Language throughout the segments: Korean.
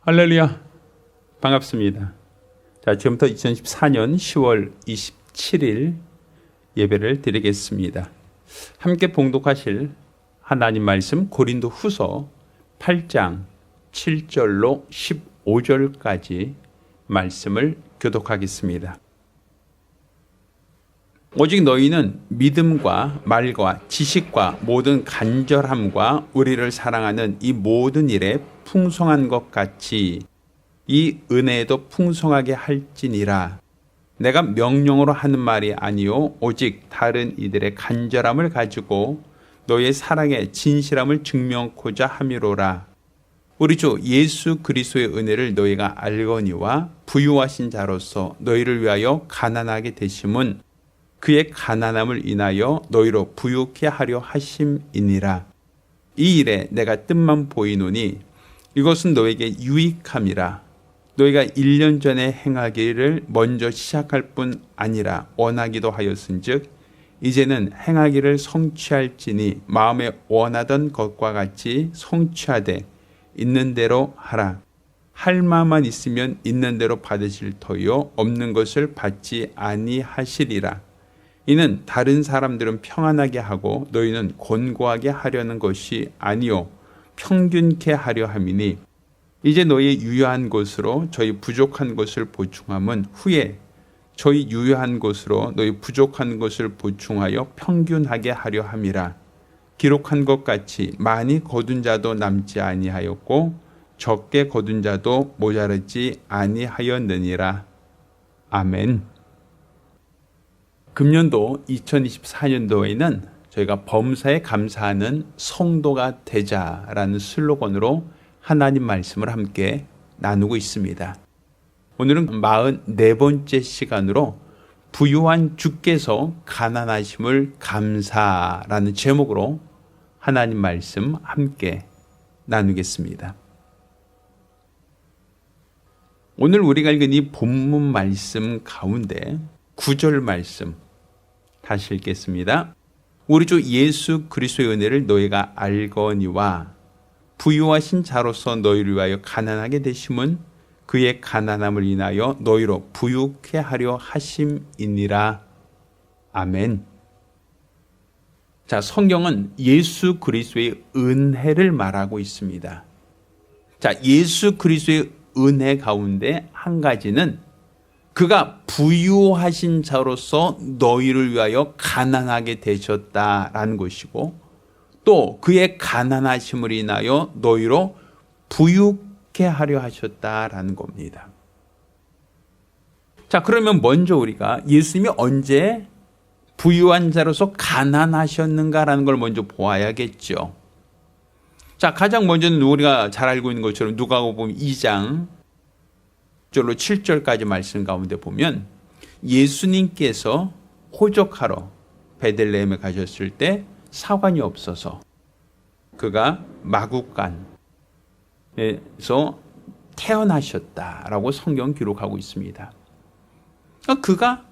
할렐루야, 반갑습니다. 자, 지금부터 2014년 10월 27일 예배를 드리겠습니다. 함께 봉독하실 하나님 말씀 고린도 후서 8장 7절로 15절까지 말씀을 교독하겠습니다. 오직 너희는 믿음과 말과 지식과 모든 간절함과 우리를 사랑하는 이 모든 일에 풍성한 것 같이 이 은혜에도 풍성하게 할지니라. 내가 명령으로 하는 말이 아니요 오직 다른 이들의 간절함을 가지고 너의 사랑의 진실함을 증명코자 함이로라. 우리 주 예수 그리스도의 은혜를 너희가 알거니와 부유하신 자로서 너희를 위하여 가난하게 되심은 그의 가난함을 인하여 너희로 부유케 하려 하심이니라. 이 일에 내가 뜻만 보이노니 이것은 너에게 유익함이라. 너희가 1년 전에 행하기를 먼저 시작할 뿐 아니라 원하기도 하였은즉 이제는 행하기를 성취할지니 마음에 원하던 것과 같이 성취하되 있는 대로 하라. 할 마음만 있으면 있는 대로 받으실 터요 없는 것을 받지 아니하시리라. 이는 다른 사람들은 평안하게 하고 너희는 곤고하게 하려는 것이 아니요 평균케 하려 함이니 이제 너희 유효한 것으로 저희 부족한 것을 보충함은 후에 저희 유효한 것으로 너희 부족한 것을 보충하여 평균하게 하려 함이라. 기록한 것 같이 많이 거둔 자도 남지 아니하였고 적게 거둔 자도 모자르지 아니하였느니라. 아멘. 금년도 2024년도에는 저희가 범사에 감사하는 성도가 되자라는 슬로건으로 하나님 말씀을 함께 나누고 있습니다. 오늘은 44번째 시간으로 부유한 주께서 가난하심을 감사라는 제목으로 하나님 말씀 함께 나누겠습니다. 오늘 우리가 읽은 이 본문 말씀 가운데 9절 말씀 다시 읽겠습니다. 우리 주 예수 그리스도의 은혜를 너희가 알거니와 부유하신 자로서 너희를 위하여 가난하게 되심은 그의 가난함을 인하여 너희로 부유케 하려 하심이니라. 아멘. 자, 성경은 예수 그리스도의 은혜를 말하고 있습니다. 자, 예수 그리스도의 은혜 가운데 한 가지는 그가 부유하신 자로서 너희를 위하여 가난하게 되셨다라는 것이고 또 그의 가난하심을 인하여 너희로 부유케 하려 하셨다라는 겁니다. 자, 그러면 먼저 우리가 예수님이 언제 부유한 자로서 가난하셨는가라는 걸 먼저 보아야겠죠. 자, 가장 먼저는 우리가 잘 알고 있는 것처럼 누가복음 보면 2장 6절로 7절까지 말씀 가운데 보면 예수님께서 호적하러 베들레헴에 가셨을 때 사관이 없어서 그가 마구간에서 태어나셨다라고 성경 기록하고 있습니다. 그가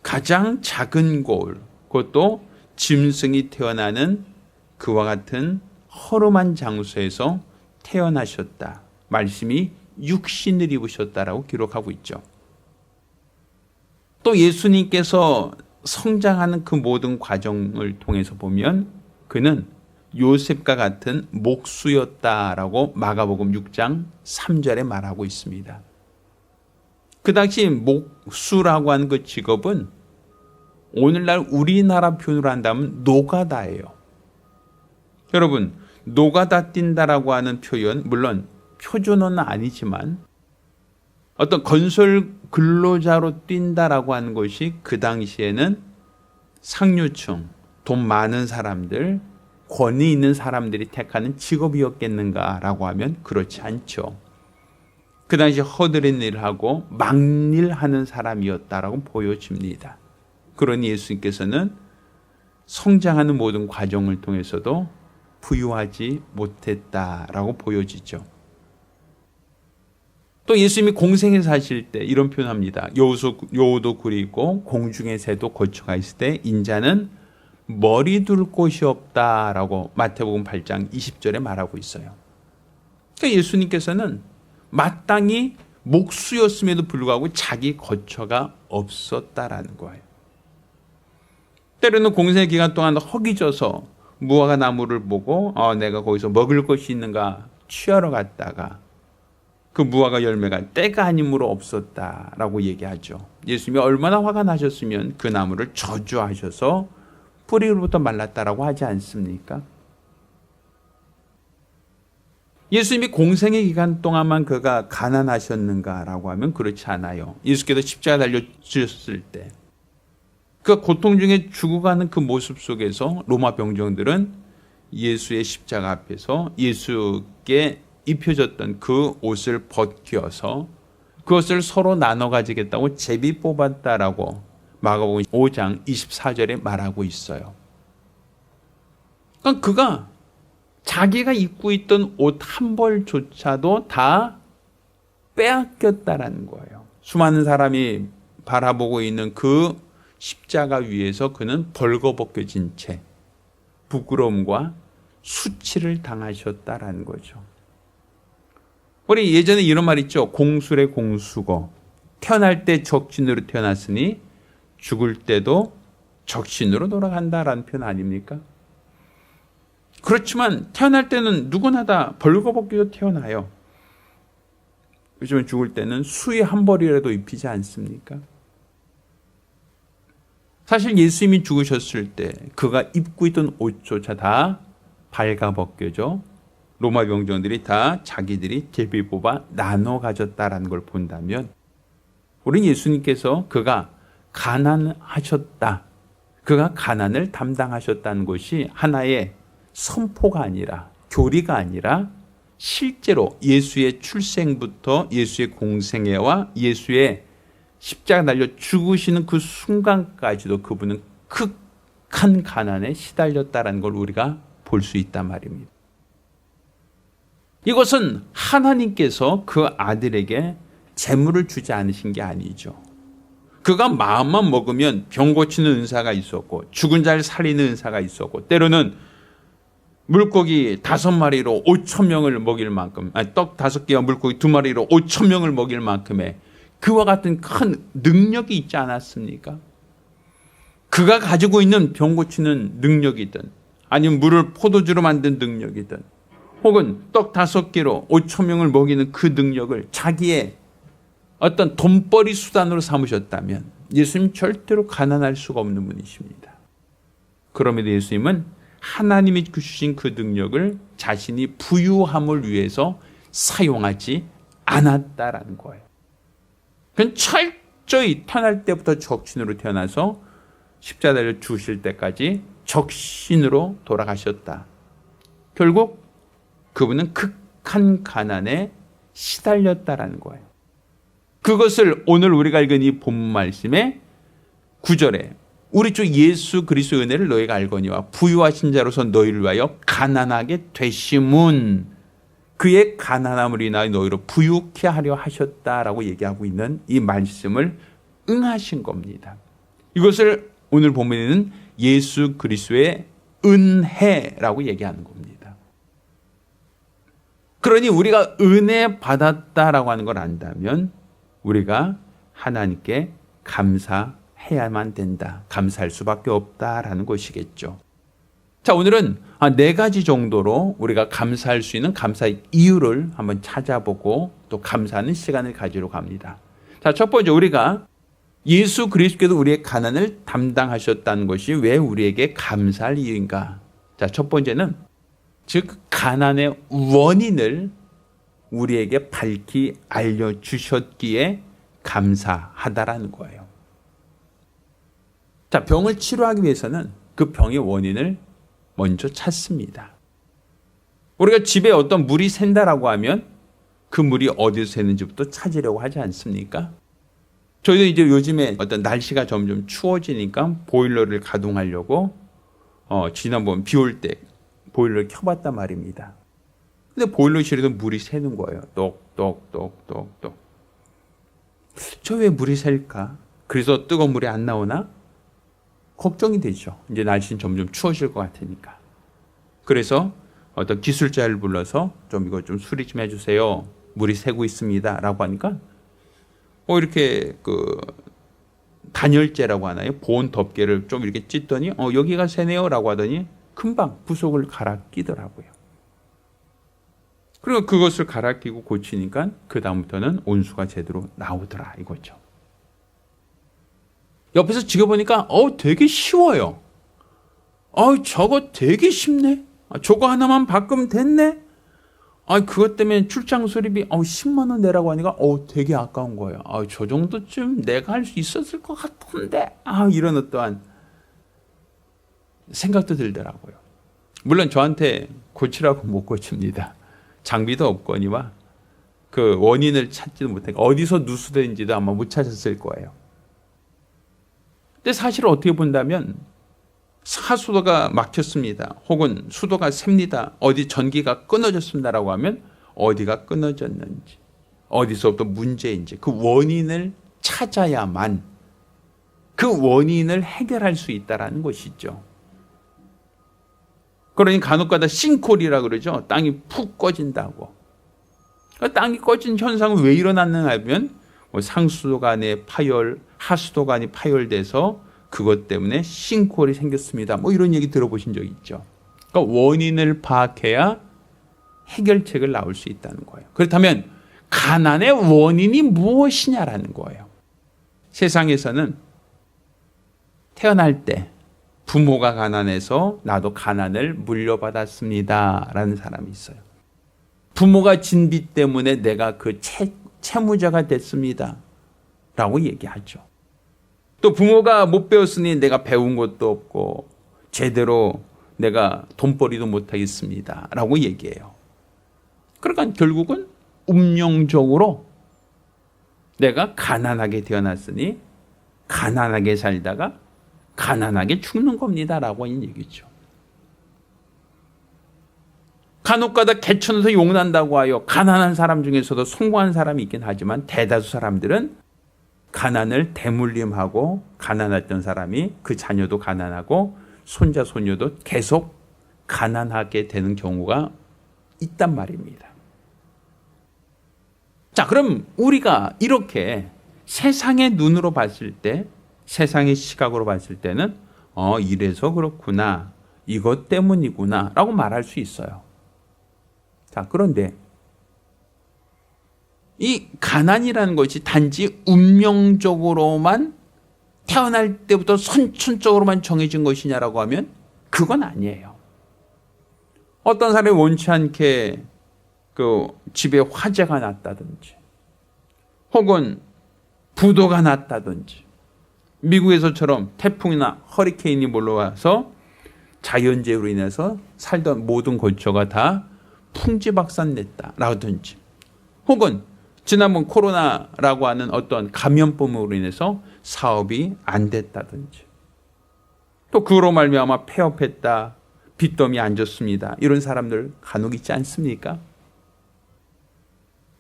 가장 작은 곳, 그것도 짐승이 태어나는 그와 같은 허름한 장소에서 태어나셨다. 말씀이 육신을 입으셨다라고 기록하고 있죠. 또 예수님께서 성장하는 그 모든 과정을 통해서 보면 그는 요셉과 같은 목수였다라고 마가복음 6장 3절에 말하고 있습니다. 그 당시 목수라고 하는 그 직업은 오늘날 우리나라 표현으로 한다면 노가다예요. 여러분, 노가다 뛴다라고 하는 표현, 물론 표준어는 아니지만 어떤 건설 근로자로 뛴다라고 하는 것이 그 당시에는 상류층, 돈 많은 사람들, 권위 있는 사람들이 택하는 직업이었겠는가라고 하면 그렇지 않죠. 그 당시 허드렛 일을 하고 막일 하는 사람이었다라고 보여집니다. 그러니 예수님께서는 성장하는 모든 과정을 통해서도 부유하지 못했다라고 보여지죠. 또 예수님이 공생에 사실 때 이런 표현합니다. 여우도 굴이 있고 공중의 새도 거처가 있을 때 인자는 머리 둘 곳이 없다라고 마태복음 8장 20절에 말하고 있어요. 그러니까 예수님께서는 마땅히 목수였음에도 불구하고 자기 거처가 없었다라는 거예요. 때로는 공생의 기간 동안 허기져서 무화과 나무를 보고 내가 거기서 먹을 것이 있는가 취하러 갔다가 그 무화과 열매가 때가 아니므로 없었다라고 얘기하죠. 예수님이 얼마나 화가 나셨으면 그 나무를 저주하셔서 뿌리로부터 말랐다라고 하지 않습니까? 예수님이 공생의 기간 동안만 그가 가난하셨는가라고 하면 그렇지 않아요. 예수께서 십자가 달려 주셨을 때 그 고통 중에 죽어가는 그 모습 속에서 로마 병정들은 예수의 십자가 앞에서 예수께 입혀졌던 그 옷을 벗겨서 그것을 서로 나눠 가지겠다고 제비 뽑았다라고 마가복음 5장 24절에 말하고 있어요. 그러니까 그가 자기가 입고 있던 옷 한 벌조차도 다 빼앗겼다라는 거예요. 수많은 사람이 바라보고 있는 그 십자가 위에서 그는 벌거벗겨진 채 부끄러움과 수치를 당하셨다라는 거죠. 우리 예전에 이런 말 있죠. 공술의 공수거. 태어날 때 적신으로 태어났으니 죽을 때도 적신으로 돌아간다라는 표현 아닙니까? 그렇지만 태어날 때는 누구나 다 벌거벗기로 태어나요. 그렇지만 죽을 때는 수의 한 벌이라도 입히지 않습니까? 사실 예수님이 죽으셨을 때 그가 입고 있던 옷조차 다 발가벗겨져 로마 병정들이 다 자기들이 제비 뽑아 나눠 가졌다라는 걸 본다면 우리 예수님께서 그가 가난하셨다. 그가 가난을 담당하셨다는 것이 하나의 선포가 아니라 교리가 아니라 실제로 예수의 출생부터 예수의 공생애와 예수의 십자가 달려 죽으시는 그 순간까지도 그분은 극한 가난에 시달렸다는 걸 우리가 볼 수 있단 말입니다. 이것은 하나님께서 그 아들에게 재물을 주지 않으신 게 아니죠. 그가 마음만 먹으면 병 고치는 은사가 있었고 죽은 자를 살리는 은사가 있었고 때로는 물고기 5마리로 5,000명을 먹일 만큼 떡 5개와 물고기 2마리로 5,000명을 먹일 만큼의 그와 같은 큰 능력이 있지 않았습니까? 그가 가지고 있는 병 고치는 능력이든 아니면 물을 포도주로 만든 능력이든 혹은 떡 5개로 5,000명을 먹이는 그 능력을 자기의 어떤 돈벌이 수단으로 삼으셨다면 예수님 절대로 가난할 수가 없는 분이십니다. 그럼에도 예수님은 하나님이 주신 그 능력을 자신이 부유함을 위해서 사용하지 않았다라는 거예요. 그건 철저히 태어날 때부터 적신으로 태어나서 십자가를 죽으실 때까지 적신으로 돌아가셨다. 결국 그분은 극한 가난에 시달렸다라는 거예요. 그것을 오늘 우리가 읽은 이 본문 말씀의 9절에 우리 주 예수 그리스도의 은혜를 너희가 알거니와 부유하신 자로서 너희를 위하여 가난하게 되심은 그의 가난함을 인하여 너희로 부유케 하려 하셨다라고 얘기하고 있는 이 말씀을 응하신 겁니다. 이것을 오늘 본문에는 예수 그리스도의 은혜라고 얘기하는 겁니다. 그러니 우리가 은혜 받았다라고 하는 걸 안다면 우리가 하나님께 감사해야만 된다. 감사할 수밖에 없다라는 것이겠죠. 자, 오늘은 4가지 정도로 우리가 감사할 수 있는 감사의 이유를 한번 찾아보고 또 감사하는 시간을 가지러 갑니다. 자, 첫 번째 우리가 예수 그리스도께서 우리의 가난을 담당하셨다는 것이 왜 우리에게 감사할 이유인가? 자, 첫 번째는 즉 가난의 원인을 우리에게 밝히 알려주셨기에 감사하다라는 거예요. 자, 병을 치료하기 위해서는 그 병의 원인을 먼저 찾습니다. 우리가 집에 어떤 물이 샌다라고 하면 그 물이 어디서 새는지부터 찾으려고 하지 않습니까? 저희도 이제 요즘에 어떤 날씨가 점점 추워지니까 보일러를 가동하려고 지난번 비 올 때 보일러를 켜봤단 말입니다. 근데 보일러실에도 물이 새는 거예요. 똑똑똑똑똑. 저 왜 물이 셀까? 그래서 뜨거운 물이 안 나오나? 걱정이 되죠. 이제 날씨는 점점 추워질 것 같으니까. 그래서 어떤 기술자를 불러서 좀 이거 좀 수리 좀 해주세요. 물이 새고 있습니다라고 하니까 이렇게 단열재라고 하나요? 보온 덮개를 좀 이렇게 찢더니 여기가 새네요라고 하더니 금방 부속을 갈아 끼더라고요. 그리고 그것을 갈아 끼고 고치니까 그 다음부터는 온수가 제대로 나오더라 이거죠. 옆에서 지켜보니까 되게 쉬워요. 저거 되게 쉽네. 저거 하나만 바꾸면 됐네. 그것 때문에 출장 수리비 10만 원 내라고 하니까 되게 아까운 거예요. 저 정도쯤 내가 할 수 있었을 것 같은데. 이런 어떠한 생각도 들더라고요. 물론 저한테 고치라고 못 고칩니다. 장비도 없거니와 그 원인을 찾지도 못하니까 어디서 누수된지도 아마 못 찾았을 거예요. 근데 사실 어떻게 본다면 하수도가 막혔습니다. 혹은 수도가 셉니다. 어디 전기가 끊어졌습니다라고 하면 어디가 끊어졌는지, 어디서부터 문제인지 그 원인을 찾아야만 그 원인을 해결할 수 있다는 것이죠. 그러니 간혹가다 싱크홀이라고 그러죠. 땅이 푹 꺼진다고. 땅이 꺼진 현상은 왜 일어났는가 하면 상수도 간의 파열, 하수도 간이 파열돼서 그것 때문에 싱크홀이 생겼습니다. 이런 얘기 들어보신 적 있죠. 그러니까 원인을 파악해야 해결책을 나올 수 있다는 거예요. 그렇다면 가난의 원인이 무엇이냐라는 거예요. 세상에서는 태어날 때 부모가 가난해서 나도 가난을 물려받았습니다 라는 사람이 있어요. 부모가 진 빚 때문에 내가 그 채무자가 됐습니다 라고 얘기하죠. 또 부모가 못 배웠으니 내가 배운 것도 없고 제대로 내가 돈벌이도 못하겠습니다 라고 얘기해요. 그러니까 결국은 운명적으로 내가 가난하게 태어났으니 가난하게 살다가 가난하게 죽는 겁니다 라고 하는 얘기죠. 간혹가다 개천에서 용난다고 하여 가난한 사람 중에서도 성공한 사람이 있긴 하지만 대다수 사람들은 가난을 대물림하고 가난했던 사람이 그 자녀도 가난하고 손자 손녀도 계속 가난하게 되는 경우가 있단 말입니다. 자, 그럼 우리가 이렇게 세상의 눈으로 봤을 때, 세상의 시각으로 봤을 때는 이래서 그렇구나, 이것 때문이구나 라고 말할 수 있어요. 자, 그런데 이 가난이라는 것이 단지 운명적으로만 태어날 때부터 선천적으로만 정해진 것이냐라고 하면 그건 아니에요. 어떤 사람이 원치 않게 그 집에 화재가 났다든지 혹은 부도가 났다든지 미국에서처럼 태풍이나 허리케인이 몰려와서 자연재해로 인해서 살던 모든 거처가 다 풍지박산냈다라든지 혹은 지난번 코로나라고 하는 어떤 감염병으로 인해서 사업이 안 됐다든지 또 그로 말미암아 폐업했다, 빚더미 안 졌습니다. 이런 사람들 간혹 있지 않습니까?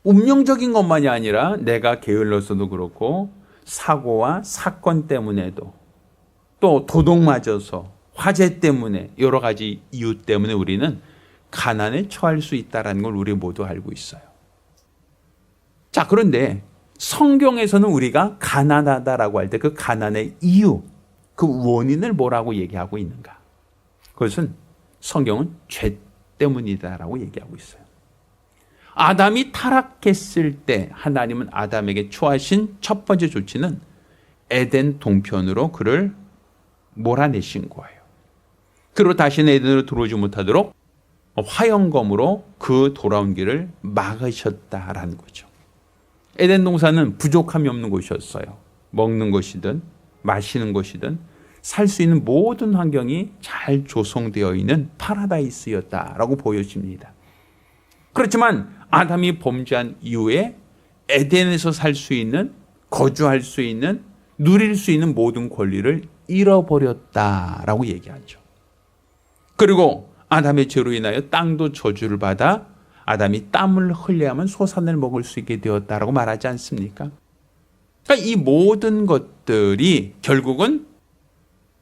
운명적인 것만이 아니라 내가 게을러서도 그렇고 사고와 사건 때문에도 또 도둑 맞아서 화재 때문에 여러 가지 이유 때문에 우리는 가난에 처할 수 있다는 걸 우리 모두 알고 있어요. 자, 그런데 성경에서는 우리가 가난하다라고 할 때 그 가난의 이유, 그 원인을 뭐라고 얘기하고 있는가? 그것은 성경은 죄 때문이다라고 얘기하고 있어요. 아담이 타락했을 때 하나님은 아담에게 처하신 첫 번째 조치는 에덴 동편으로 그를 몰아내신 거예요. 그리고 다시는 에덴으로 들어오지 못하도록 화영검으로 그 돌아온 길을 막으셨다라는 거죠. 에덴 동산은 부족함이 없는 곳이었어요. 먹는 것이든 마시는 것이든 살 수 있는 모든 환경이 잘 조성되어 있는 파라다이스였다라고 보여집니다. 그렇지만 아담이 범죄한 이후에 에덴에서 살 수 있는, 거주할 수 있는, 누릴 수 있는 모든 권리를 잃어버렸다라고 얘기하죠. 그리고 아담의 죄로 인하여 땅도 저주를 받아 아담이 땀을 흘려야만 소산을 먹을 수 있게 되었다라고 말하지 않습니까? 그러니까 이 모든 것들이 결국은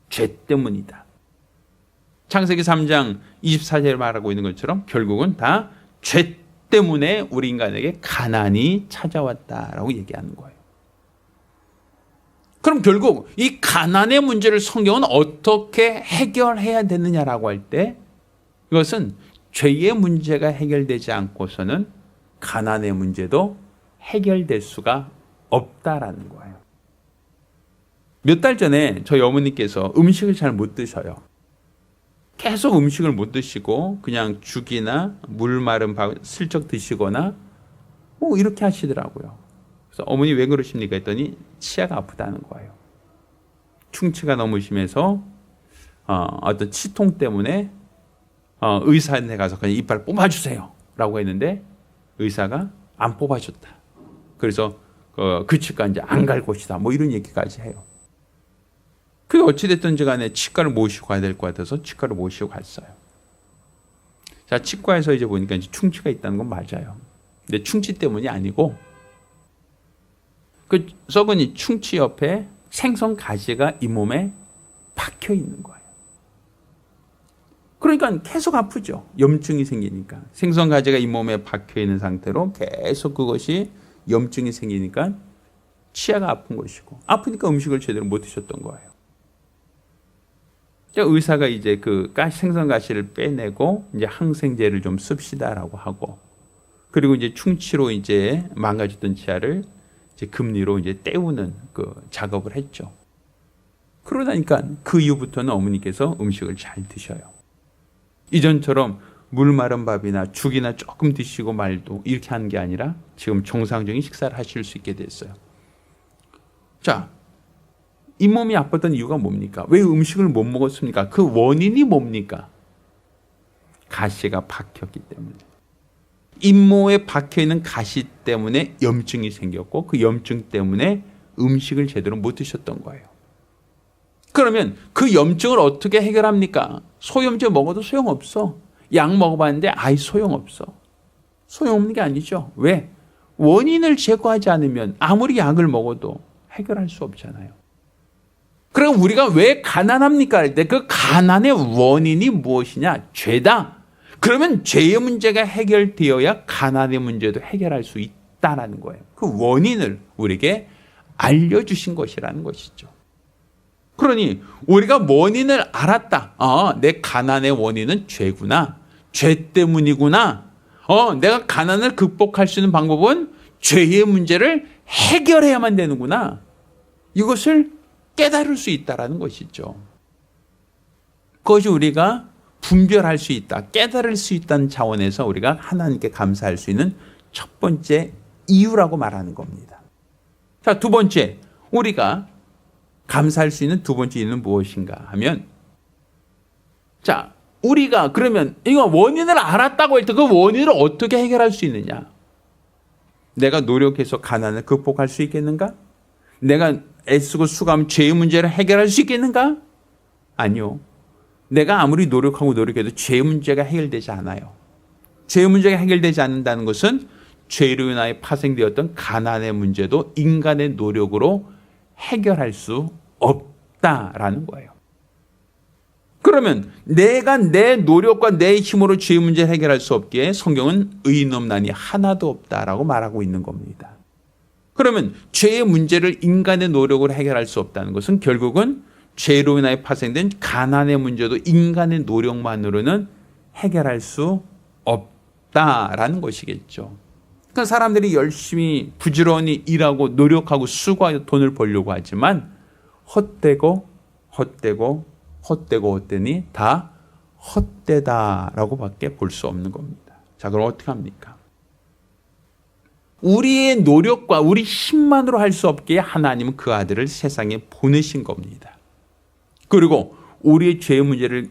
죄 때문이다. 창세기 3장 24절에 말하고 있는 것처럼 결국은 다 죄 때문에 우리 인간에게 가난이 찾아왔다라고 얘기하는 거예요. 그럼 결국 이 가난의 문제를 성경은 어떻게 해결해야 되느냐라고 할 때 이것은 죄의 문제가 해결되지 않고서는 가난의 문제도 해결될 수가 없다라는 거예요. 몇 달 전에 저희 어머니께서 음식을 잘 못 드셔요. 계속 음식을 못 드시고 그냥 죽이나 물 마른 밥 슬쩍 드시거나 뭐 이렇게 하시더라고요. 그래서 어머니 왜 그러십니까 했더니 치아가 아프다는 거예요. 충치가 너무 심해서 어떤 치통 때문에 의사한테 가서 그냥 이빨 뽑아주세요 라고 했는데 의사가 안 뽑아줬다. 그래서 그 치과 이제 안 갈 곳이다 뭐 이런 얘기까지 해요. 그게 어찌됐든지 간에 치과를 모시고 가야 될 것 같아서 치과를 모시고 갔어요. 자, 치과에서 이제 보니까 이제 충치가 있다는 건 맞아요. 근데 충치 때문이 아니고 그 썩은 이 충치 옆에 생선 가시가 이 몸에 박혀 있는 거예요. 그러니까 계속 아프죠. 염증이 생기니까. 생선 가지가 이 몸에 박혀 있는 상태로 계속 그것이 염증이 생기니까 치아가 아픈 것이고 아프니까 음식을 제대로 못 드셨던 거예요. 의사가 이제 그 생선 가시를 빼내고 이제 항생제를 좀 씁시다라고 하고 그리고 이제 충치로 이제 망가졌던 치아를 이제 금리로 이제 때우는 그 작업을 했죠. 그러다니까 그 이후부터는 어머니께서 음식을 잘 드셔요. 이전처럼 물 마른 밥이나 죽이나 조금 드시고 말도 이렇게 하는 게 아니라 지금 정상적인 식사를 하실 수 있게 됐어요. 자, 잇몸이 아팠던 이유가 뭡니까? 왜 음식을 못 먹었습니까? 그 원인이 뭡니까? 가시가 박혔기 때문에. 잇몸에 박혀있는 가시 때문에 염증이 생겼고 그 염증 때문에 음식을 제대로 못 드셨던 거예요. 그러면 그 염증을 어떻게 해결합니까? 소염제 먹어도 소용없어. 약 먹어봤는데 아이 소용없어. 소용없는 게 아니죠. 왜? 원인을 제거하지 않으면 아무리 약을 먹어도 해결할 수 없잖아요. 그럼 우리가 왜 가난합니까? 할 때 그 가난의 원인이 무엇이냐? 죄다. 그러면 죄의 문제가 해결되어야 가난의 문제도 해결할 수 있다라는 거예요. 그 원인을 우리에게 알려주신 것이라는 것이죠. 그러니 우리가 원인을 알았다. 내 가난의 원인은 죄구나. 죄 때문이구나. 내가 가난을 극복할 수 있는 방법은 죄의 문제를 해결해야만 되는구나. 이것을 깨달을 수 있다라는 것이죠. 그것이 우리가 분별할 수 있다, 깨달을 수 있다는 차원에서 우리가 하나님께 감사할 수 있는 첫 번째 이유라고 말하는 겁니다. 자, 두 번째, 우리가 감사할 수 있는 두 번째 이유는 무엇인가 하면, 자, 우리가 그러면 이거 원인을 알았다고 할 때 그 원인을 어떻게 해결할 수 있느냐? 내가 노력해서 가난을 극복할 수 있겠는가? 내가 애쓰고 수고하면 죄의 문제를 해결할 수 있겠는가? 아니요. 내가 아무리 노력해도 죄의 문제가 해결되지 않아요. 죄의 문제가 해결되지 않는다는 것은 죄로 인하여 파생되었던 가난의 문제도 인간의 노력으로 해결할 수 없다라는 거예요. 그러면 내가 내 노력과 내 힘으로 죄의 문제를 해결할 수 없기에 성경은 의인 없나니 하나도 없다라고 말하고 있는 겁니다. 그러면 죄의 문제를 인간의 노력으로 해결할 수 없다는 것은 결국은 죄로 인하여 파생된 가난의 문제도 인간의 노력만으로는 해결할 수 없다라는 것이겠죠. 그러니까 사람들이 열심히 부지런히 일하고 노력하고 수고하여 돈을 벌려고 하지만 헛되고 헛되니 다 헛되다라고 밖에 볼 수 없는 겁니다. 자, 그럼 어떻게 합니까? 우리의 노력과 우리 힘만으로 할 수 없기에 하나님은 그 아들을 세상에 보내신 겁니다. 그리고 우리의 죄의 문제를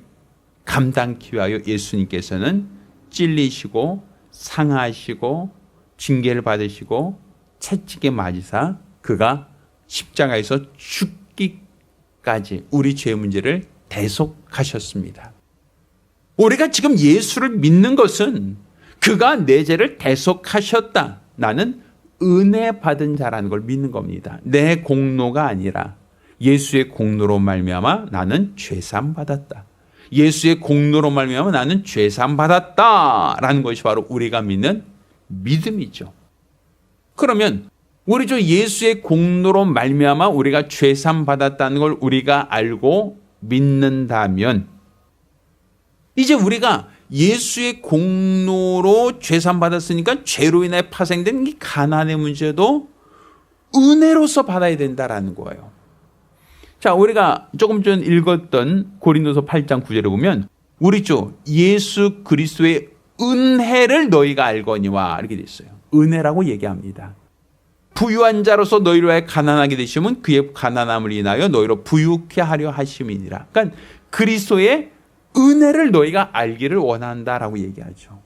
감당하기 위하여 예수님께서는 찔리시고 상하시고 징계를 받으시고 채찍에 맞으사 그가 십자가에서 죽기까지 우리 죄의 문제를 대속하셨습니다. 우리가 지금 예수를 믿는 것은 그가 내 죄를 대속하셨다. 나는 은혜 받은 자라는 걸 믿는 겁니다. 내 공로가 아니라 예수의 공로로 말미암아 나는 죄사함 받았다. 예수의 공로로 말미암아 나는 죄사함 받았다라는 것이 바로 우리가 믿는 믿음이죠. 그러면 우리 주 예수의 공로로 말미암아 우리가 죄사함 받았다는 걸 우리가 알고 믿는다면 이제 우리가 예수의 공로로 죄사함 받았으니까 죄로 인해 파생된 이 가난의 문제도 은혜로서 받아야 된다라는 거예요. 자, 우리가 조금 전 읽었던 고린도서 8장 9절에 보면 우리 주 예수 그리스도의 은혜를 너희가 알거니와 이렇게 돼 있어요. 은혜라고 얘기합니다. 부유한 자로서 너희로 하여 가난하게 되시면 그의 가난함을 인하여 너희로 부유케 하려 하심이니라. 그러니까 그리스도의 은혜를 너희가 알기를 원한다라고 얘기하죠.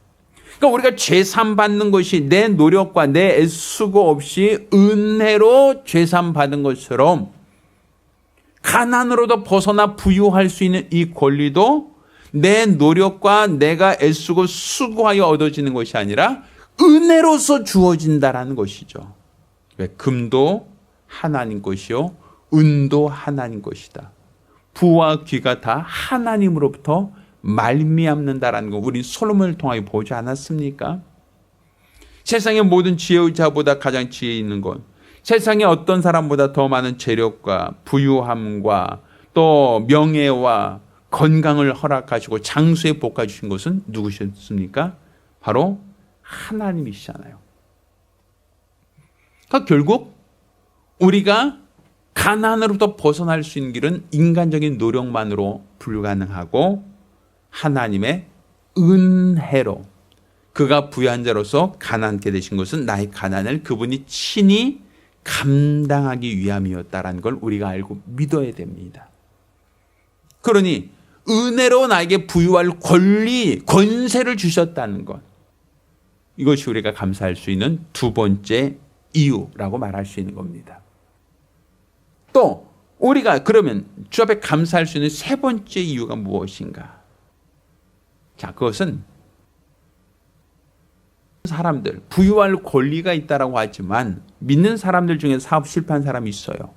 그러니까 우리가 죄사함 받는 것이 내 노력과 내 애수고 없이 은혜로 죄사함 받은 것처럼 가난으로도 벗어나 부유할 수 있는 이 권리도 내 노력과 내가 애쓰고 수고하여 얻어지는 것이 아니라 은혜로서 주어진다라는 것이죠. 왜? 금도 하나님 것이요 은도 하나님 것이다. 부와 귀가 다 하나님으로부터 말미암는다라는 거 우리 솔로몬을 통하여 보지 않았습니까? 세상의 모든 지혜자보다 가장 지혜 있는 것, 세상의 어떤 사람보다 더 많은 재력과 부유함과 또 명예와 건강을 허락하시고 장수에 볶아 주신 것은 누구셨습니까? 바로 하나님이시잖아요. 그러니까 결국 우리가 가난으로부터 벗어날 수 있는 길은 인간적인 노력만으로 불가능하고 하나님의 은혜로 그가 부유한 자로서 가난케 되신 것은 나의 가난을 그분이 친히 감당하기 위함이었다라는 걸 우리가 알고 믿어야 됩니다. 그러니 은혜로 나에게 부유할 권리, 권세를 주셨다는 것, 이것이 우리가 감사할 수 있는 두 번째 이유라고 말할 수 있는 겁니다. 또 우리가 그러면 주 앞에 감사할 수 있는 세 번째 이유가 무엇인가? 자, 그것은 사람들, 부유할 권리가 있다라고 하지만 믿는 사람들 중에 사업 실패한 사람이 있어요.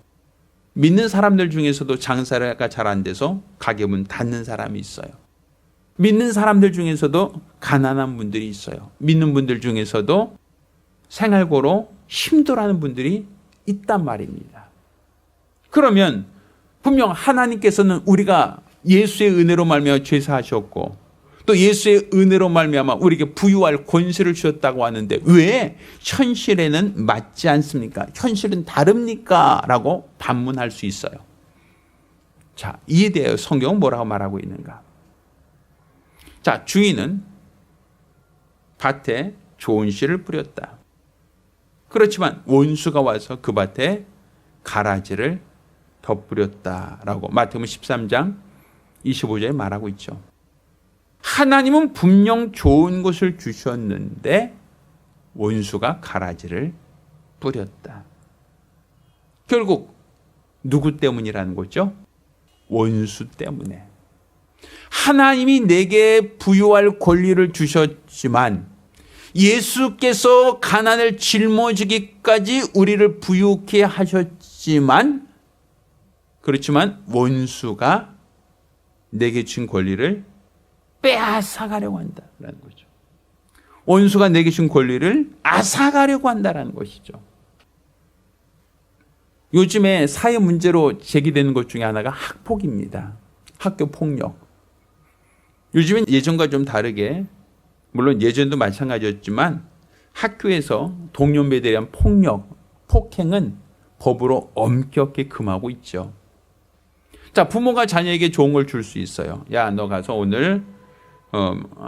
믿는 사람들 중에서도 장사가 잘 안 돼서 가게 문 닫는 사람이 있어요. 믿는 사람들 중에서도 가난한 분들이 있어요. 믿는 분들 중에서도 생활고로 힘들어하는 분들이 있단 말입니다. 그러면 분명 하나님께서는 우리가 예수의 은혜로 말미암아 죄사하셨고 또 예수의 은혜로 말미암아 우리에게 부유할 권세를 주셨다고 하는데 왜 현실에는 맞지 않습니까? 현실은 다릅니까? 라고 반문할 수 있어요. 자, 이에 대해 성경은 뭐라고 말하고 있는가? 자, 주인은 밭에 좋은 씨를 뿌렸다. 그렇지만 원수가 와서 그 밭에 가라지를 덧뿌렸다라고 마태복음 13장 25절에 말하고 있죠. 하나님은 분명 좋은 것을 주셨는데 원수가 가라지를 뿌렸다. 결국 누구 때문이라는 거죠? 원수 때문에. 하나님이 내게 부유할 권리를 주셨지만 예수께서 가난을 짊어지기까지 우리를 부유케 하셨지만 그렇지만 원수가 내게 준 권리를 빼앗아가려고 한다는 거죠. 원수가 내게 준 권리를 앗아가려고 한다는 것이죠. 요즘에 사회 문제로 제기되는 것 중에 하나가 학폭입니다. 학교 폭력. 요즘엔 예전과 좀 다르게 물론 예전도 마찬가지였지만 학교에서 동년배에 대한 폭력, 폭행은 법으로 엄격히 금하고 있죠. 자, 부모가 자녀에게 좋은 걸 줄 수 있어요. 야, 너 가서 오늘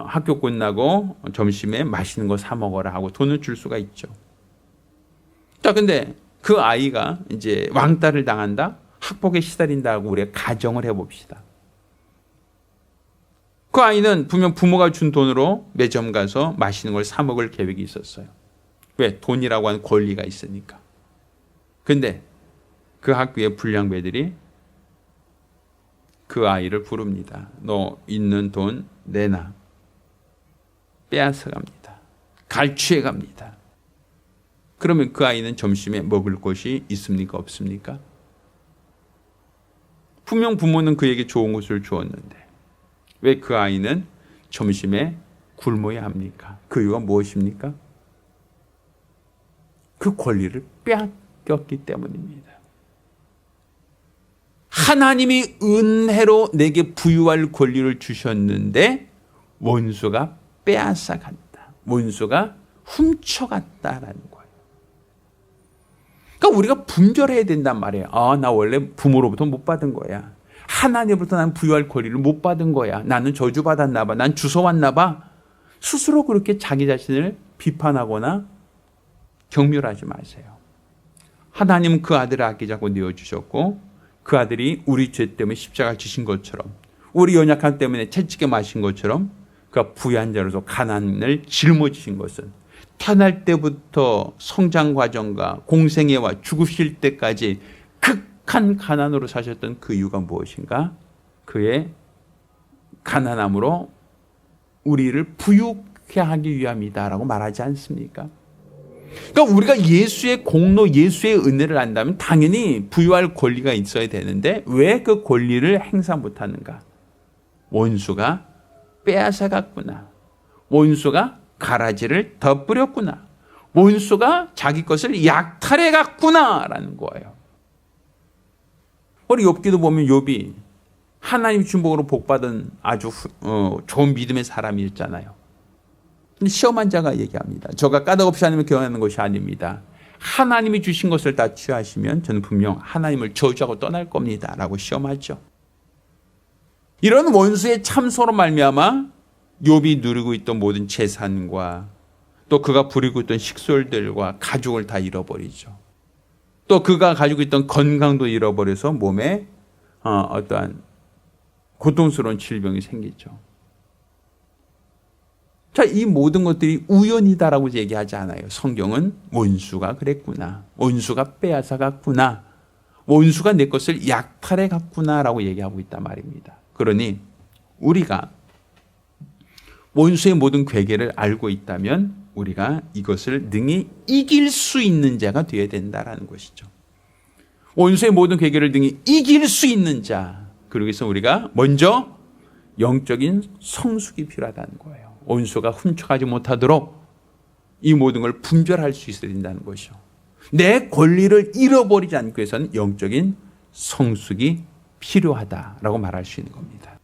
학교 끝나고 점심에 맛있는 거 사 먹어라 하고 돈을 줄 수가 있죠. 자, 근데 그 아이가 이제 왕따를 당한다? 학폭에 시달린다고 우리가 가정을 해봅시다. 그 아이는 분명 부모가 준 돈으로 매점 가서 맛있는 걸 사 먹을 계획이 있었어요. 왜? 돈이라고 하는 권리가 있으니까. 근데 그 학교의 불량배들이 그 아이를 부릅니다. 너 있는 돈 내놔. 빼앗아 갑니다. 갈취해 갑니다. 그러면 그 아이는 점심에 먹을 것이 있습니까? 없습니까? 분명 부모는 그에게 좋은 것을 주었는데 왜 그 아이는 점심에 굶어야 합니까? 그 이유가 무엇입니까? 그 권리를 빼앗겼기 때문입니다. 하나님이 은혜로 내게 부유할 권리를 주셨는데 원수가 빼앗아갔다. 원수가 훔쳐갔다라는 거예요. 그러니까 우리가 분별해야 된단 말이에요. 나 원래 부모로부터 못 받은 거야. 하나님으로부터 난 부유할 권리를 못 받은 거야. 나는 저주받았나 봐. 난 주워왔나 봐. 스스로 그렇게 자기 자신을 비판하거나 경멸하지 마세요. 하나님은 그 아들을 아끼자고 내어주셨고 그 아들이 우리 죄 때문에 십자가를 지신 것처럼 우리 연약함 때문에 채찍에 마신 것처럼 그가 부유한 자로서 가난을 짊어지신 것은 태어날 때부터 성장 과정과 공생애와 죽으실 때까지 극한 가난으로 사셨던 그 이유가 무엇인가? 그의 가난함으로 우리를 부유케 하기 위함이다라고 말하지 않습니까? 그러니까 우리가 예수의 공로, 예수의 은혜를 안다면 당연히 부유할 권리가 있어야 되는데 왜 그 권리를 행사 못하는가? 원수가 빼앗아갔구나. 원수가 가라지를 덧뿌렸구나. 원수가 자기 것을 약탈해갔구나라는 거예요. 우리 욥기도 보면 욥이 하나님 중복으로 복받은 아주 좋은 믿음의 사람이었잖아요. 시험한 자가 얘기합니다. 저가 까닭없이 하나님을 경외하는 것이 아닙니다. 하나님이 주신 것을 다 취하시면 저는 분명 하나님을 저주하고 떠날 겁니다. 라고 시험하죠. 이런 원수의 참소로 말미암아 욥이 누리고 있던 모든 재산과 또 그가 부리고 있던 식솔들과 가족을 다 잃어버리죠. 또 그가 가지고 있던 건강도 잃어버려서 몸에 어떠한 고통스러운 질병이 생기죠. 자, 이 모든 것들이 우연이다라고 얘기하지 않아요. 성경은 원수가 그랬구나. 원수가 빼앗아갔구나. 원수가 내 것을 약탈해갔구나라고 얘기하고 있단 말입니다. 그러니 우리가 원수의 모든 괴계를 알고 있다면 우리가 이것을 능히 이길 수 있는 자가 되어야 된다는 것이죠. 원수의 모든 괴계를 능히 이길 수 있는 자. 그러기 위해서 우리가 먼저 영적인 성숙이 필요하다는 거예요. 원수가 훔쳐가지 못하도록 이 모든 걸 분별할 수 있어야 된다는 것이죠. 내 권리를 잃어버리지 않기 위해서는 영적인 성숙이 필요하다라고 말할 수 있는 겁니다.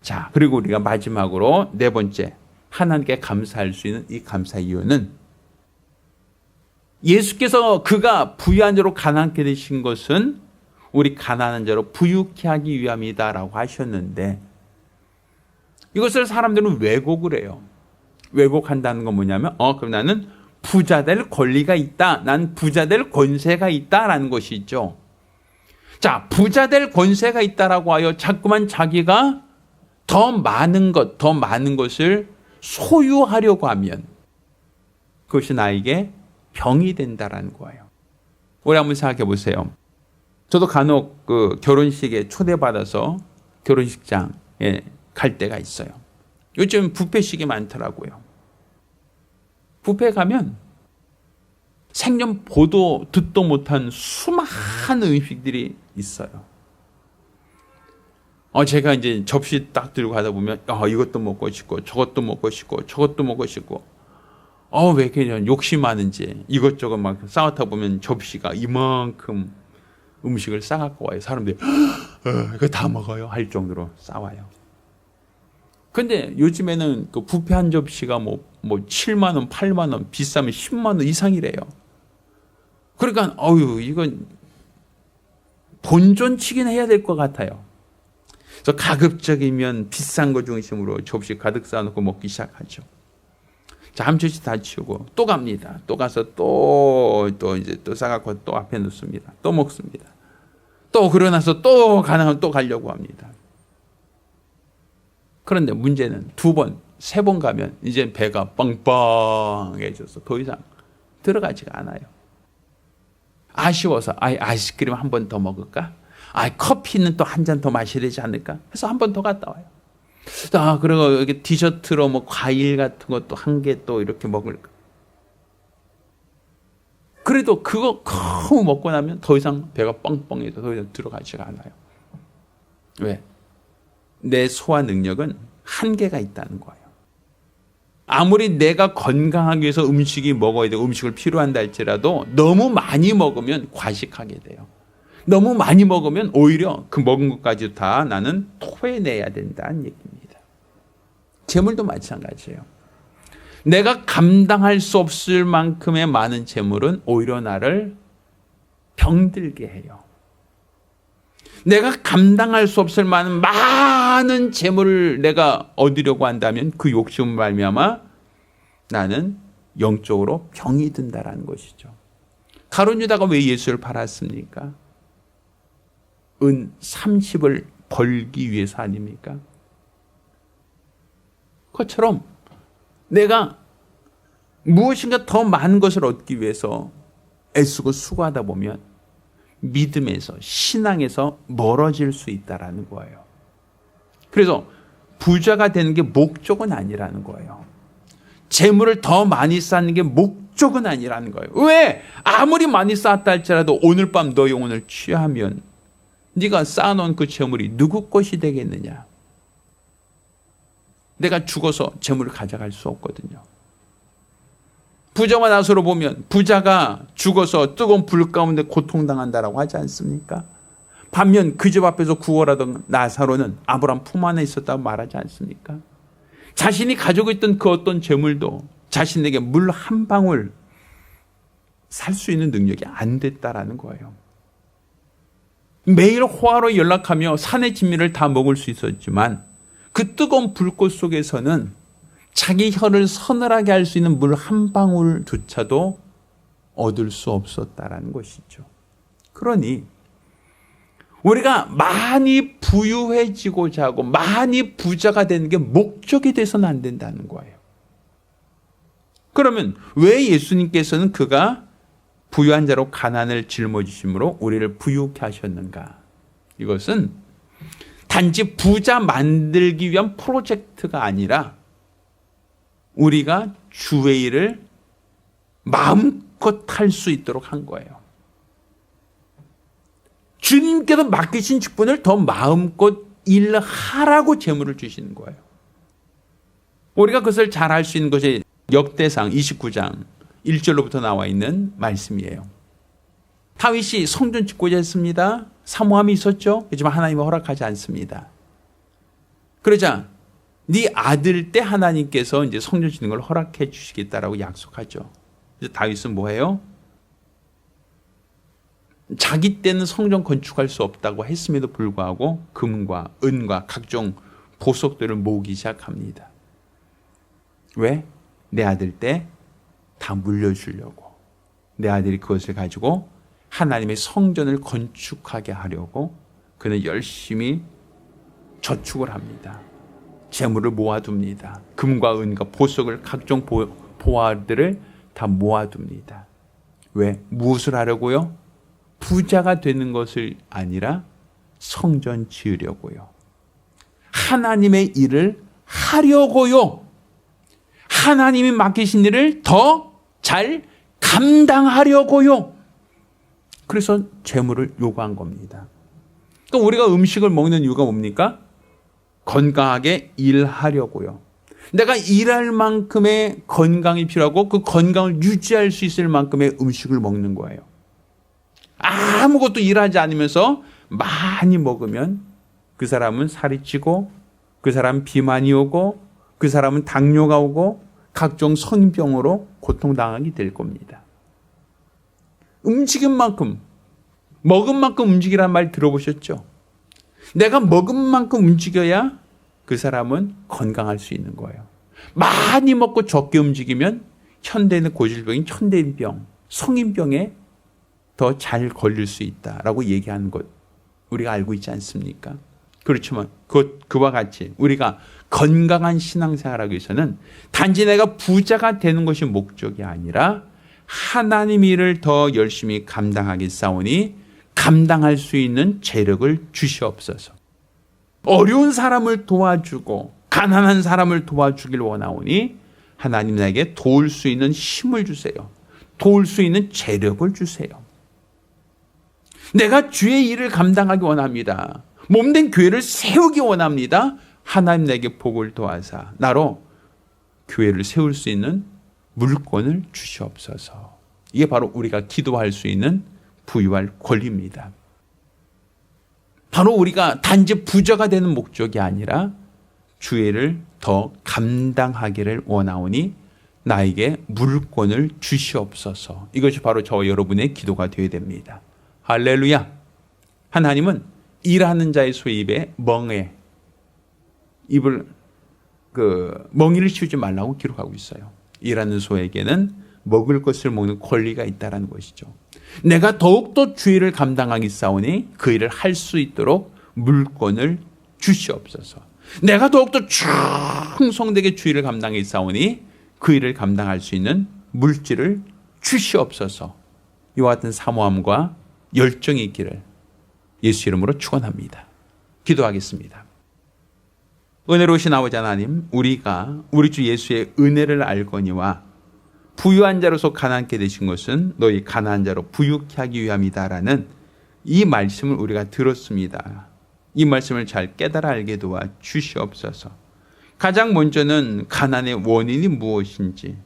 자, 그리고 우리가 마지막으로 네 번째, 하나님께 감사할 수 있는 이 감사 이유는 예수께서 그가 부유한 자로 가난케 되신 것은 우리 가난한 자로 부유케 하기 위함이다라고 하셨는데 이것을 사람들은 왜곡을 해요. 왜곡한다는 건 뭐냐면 그럼 나는 부자 될 권리가 있다. 난 부자 될 권세가 있다라는 것이 있죠. 자, 부자 될 권세가 있다라고 하여 자꾸만 자기가 더 많은 것을 소유하려고 하면 그것이 나에게 병이 된다라는 거예요. 우리 한번 생각해 보세요. 저도 간혹 그 결혼식에 초대받아서 결혼식장에 갈 때가 있어요. 요즘 뷔페식이 많더라고요. 뷔페 가면 생전 보도 듣도 못한 수많은 음식들이 있어요. 제가 이제 접시 딱 들고 가다 보면 이것도 먹고 싶고 저것도 먹고 싶고 저것도 먹고 싶고 왜 이렇게 욕심 많은지 이것저것 막 싸웠다 보면 접시가 이만큼 음식을 싸갖고 와요. 사람들이 이거 다 먹어요 할 정도로 싸와요. 근데 요즘에는 그 뷔페 한 접시가 뭐 7만 원, 8만 원, 비싸면 10만 원 이상이래요. 그러니까 이건 본전치긴 해야 될 것 같아요. 그래서 가급적이면 비싼 거 중심으로 접시 가득 쌓아놓고 먹기 시작하죠. 자, 한 접시 다 치우고 또 갑니다. 또 가서 또 싸갖고 또 앞에 놓습니다. 또 먹습니다. 또 그러고 나서 또 가능하면 또 가려고 합니다. 그런데 문제는 2번, 3번 가면 이제 배가 빵빵해져서 더 이상 들어가지가 않아요. 아쉬워서 아이스크림 한 번 더 먹을까? 커피는 또 한 잔 더 마셔야 되지 않을까? 그래서 한 번 더 갔다 와요. 그리고 여기 디저트로 뭐 과일 같은 것도 한 개 또 이렇게 먹을까? 그래도 그거 너무 먹고 나면 더 이상 배가 뻥뻥해서 더 이상 들어가지가 않아요. 왜? 내 소화 능력은 한계가 있다는 거예요. 아무리 내가 건강하기 위해서 음식이 먹어야 되고 음식을 필요한다 할지라도 너무 많이 먹으면 과식하게 돼요. 너무 많이 먹으면 오히려 그 먹은 것까지 다 나는 토해내야 된다는 얘기입니다. 재물도 마찬가지예요. 내가 감당할 수 없을 만큼의 많은 재물은 오히려 나를 병들게 해요. 내가 감당할 수 없을 만한 많은 재물을 내가 얻으려고 한다면 그 욕심을 말미암아 나는 영적으로 병이 든다라는 것이죠. 가룟 유다가 왜 예수를 팔았습니까? 은 30을 벌기 위해서 아닙니까? 그것처럼 내가 무엇인가 더 많은 것을 얻기 위해서 애쓰고 수고하다 보면 믿음에서 신앙에서 멀어질 수 있다라는 거예요. 그래서 부자가 되는 게 목적은 아니라는 거예요. 재물을 더 많이 쌓는 게 목적은 아니라는 거예요. 왜? 아무리 많이 쌓았다 할지라도 오늘 밤 너 영혼을 취하면 네가 쌓아놓은 그 재물이 누구 것이 되겠느냐? 내가 죽어서 재물을 가져갈 수 없거든요. 부자와 나서로 보면 부자가 죽어서 뜨거운 불 가운데 고통당한다라고 하지 않습니까? 반면 그 집 앞에서 구걸하던 나사로는 아브라함 품 안에 있었다고 말하지 않습니까? 자신이 가지고 있던 그 어떤 재물도 자신에게 물 한 방울 살 수 있는 능력이 안 됐다라는 거예요. 매일 호화로 연락하며 산의 진미를 다 먹을 수 있었지만 그 뜨거운 불꽃 속에서는 자기 혀를 서늘하게 할 수 있는 물 한 방울조차도 얻을 수 없었다라는 것이죠. 그러니 우리가 많이 부유해지고자 하고 많이 부자가 되는 게 목적이 돼서는 안 된다는 거예요. 그러면 왜 예수님께서는 그가 부유한 자로 가난을 짊어지심으로 우리를 부유케 하셨는가? 이것은 단지 부자 만들기 위한 프로젝트가 아니라 우리가 주의 일을 마음껏 할 수 있도록 한 거예요. 주님께서 맡기신 직분을 더 마음껏 일하라고 재물을 주시는 거예요. 우리가 그것을 잘 할 수 있는 것이 역대상 29장 1절로부터 나와 있는 말씀이에요. 다윗이 성전 짓고자 했습니다. 사모함이 있었죠. 하지만 하나님은 허락하지 않습니다. 그러자 네 아들 때 하나님께서 이제 성전 짓는 걸 허락해 주시겠다라고 약속하죠. 그래서 다윗은 뭐해요? 자기 때는 성전 건축할 수 없다고 했음에도 불구하고 금과 은과 각종 보석들을 모으기 시작합니다. 왜? 내 아들 때 다 물려주려고. 내 아들이 그것을 가지고 하나님의 성전을 건축하게 하려고 그는 열심히 저축을 합니다. 재물을 모아둡니다. 금과 은과 보석을 각종 보화들을 다 모아둡니다. 왜? 무엇을 하려고요? 부자가 되는 것을 아니라 성전 지으려고요. 하나님의 일을 하려고요. 하나님이 맡기신 일을 더 잘 감당하려고요. 그래서 재물을 요구한 겁니다. 그러니까 우리가 음식을 먹는 이유가 뭡니까? 건강하게 일하려고요. 내가 일할 만큼의 건강이 필요하고 그 건강을 유지할 수 있을 만큼의 음식을 먹는 거예요. 아무것도 일하지 않으면서 많이 먹으면 그 사람은 살이 찌고 그 사람은 비만이 오고 그 사람은 당뇨가 오고 각종 성인병으로 고통당하게 될 겁니다. 움직인 만큼 먹은 만큼 움직이라는 말 들어보셨죠? 내가 먹은 만큼 움직여야 그 사람은 건강할 수 있는 거예요. 많이 먹고 적게 움직이면 현대인의 고질병인 현대인병, 성인병에 더 잘 걸릴 수 있다라고 얘기하는 것 우리가 알고 있지 않습니까? 그렇지만 그와 같이 우리가 건강한 신앙생활하기 위해서는 단지 내가 부자가 되는 것이 목적이 아니라 하나님 일을 더 열심히 감당하기 싸우니 감당할 수 있는 재력을 주시옵소서. 어려운 사람을 도와주고 가난한 사람을 도와주길 원하오니 하나님 나에게 도울 수 있는 힘을 주세요. 도울 수 있는 재력을 주세요. 내가 주의 일을 감당하기 원합니다. 몸된 교회를 세우기 원합니다. 하나님 내게 복을 도와사 나로 교회를 세울 수 있는 물권을 주시옵소서. 이게 바로 우리가 기도할 수 있는 부유할 권리입니다. 바로 우리가 단지 부자가 되는 목적이 아니라 주의를 더 감당하기를 원하오니 나에게 물권을 주시옵소서. 이것이 바로 저와 여러분의 기도가 되어야 됩니다. 할렐루야. 하나님은 일하는 자의 소입에 멍이를 씌우지 말라고 기록하고 있어요. 일하는 소에게는 먹을 것을 먹는 권리가 있다는 것이죠. 내가 더욱더 주의를 감당하기 싸우니 그 일을 할 수 있도록 물권을 주시옵소서. 내가 더욱더 충성되게 주의를 감당하기 싸우니 그 일을 감당할 수 있는 물질을 주시옵소서. 이와 같은 사모함과 열정이 있기를 예수 이름으로 축원합니다. 기도하겠습니다. 은혜로우신 아버지 하나님, 우리가 우리 주 예수의 은혜를 알거니와 부유한 자로서 가난케 되신 것은 너희 가난한 자로 부유케 하기 위함이다라는 이 말씀을 우리가 들었습니다. 이 말씀을 잘 깨달아 알게 도와 주시옵소서. 가장 먼저는 가난의 원인이 무엇인지,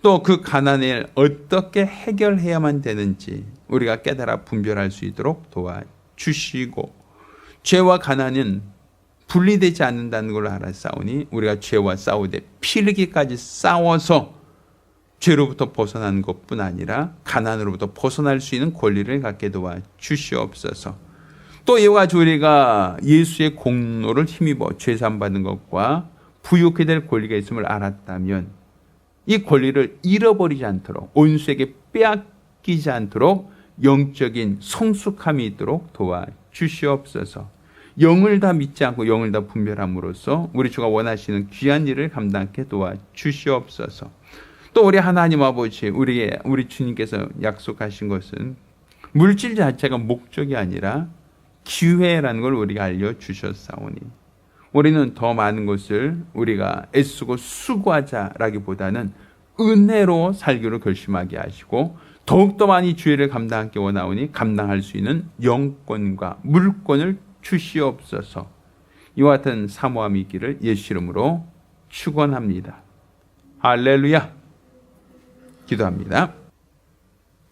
또 그 가난을 어떻게 해결해야만 되는지 우리가 깨달아 분별할 수 있도록 도와 주시고, 죄와 가난은 분리되지 않는다는 걸 알았사오니 우리가 죄와 싸우되 피 흘리기까지 싸워서 죄로부터 벗어난 것뿐 아니라 가난으로부터 벗어날 수 있는 권리를 갖게 도와 주시옵소서. 또 이와 같이 우리가 예수의 공로를 힘입어 죄사함 받는 것과 부유케 될 권리가 있음을 알았다면 이 권리를 잃어버리지 않도록, 온수에게 빼앗기지 않도록 영적인 성숙함이 있도록 도와 주시옵소서. 영을 다 믿지 않고 영을 다 분별함으로써 우리 주가 원하시는 귀한 일을 감당케 도와 주시옵소서. 또 우리 하나님 아버지, 우리 주님께서 약속하신 것은 물질 자체가 목적이 아니라 기회라는 걸 우리가 알려주셨사오니 우리는 더 많은 것을 우리가 애쓰고 수고하자라기보다는 은혜로 살기로 결심하게 하시고 더욱더 많이 주의를 감당하기 원하오니 감당할 수 있는 영권과 물권을 주시옵소서. 이와 같은 사모함이 있기를 예수 이름으로 축원합니다. 할렐루야. 기도합니다.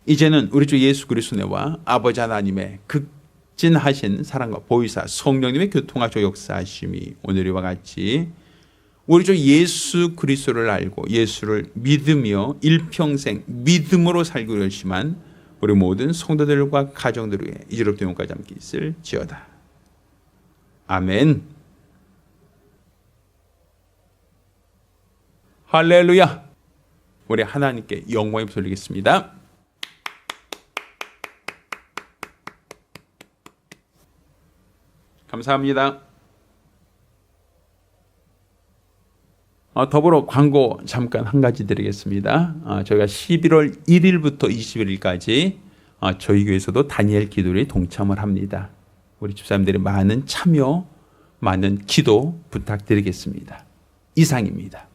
이제는 우리 주 예수 그리스도의 은혜와 아버지 하나님의 극진하신 사랑과 보혜사 성령님의 교통하시고 역사하심이 오늘과 같이 우리 주 예수 그리스도를 알고 예수를 믿으며 일평생 믿음으로 살기로 결심한 우리 모든 성도들과 가정들을 위해 이제로부터 영원까지 함께 있을지어다. 아멘. 할렐루야. 우리 하나님께 영광을 돌리겠습니다. 감사합니다. 더불어 광고 잠깐 한 가지 드리겠습니다. 저희가 11월 1일부터 21일까지 저희 교회에서도 다니엘 기도에 동참을 합니다. 우리 집사님들의 많은 참여, 많은 기도 부탁드리겠습니다. 이상입니다.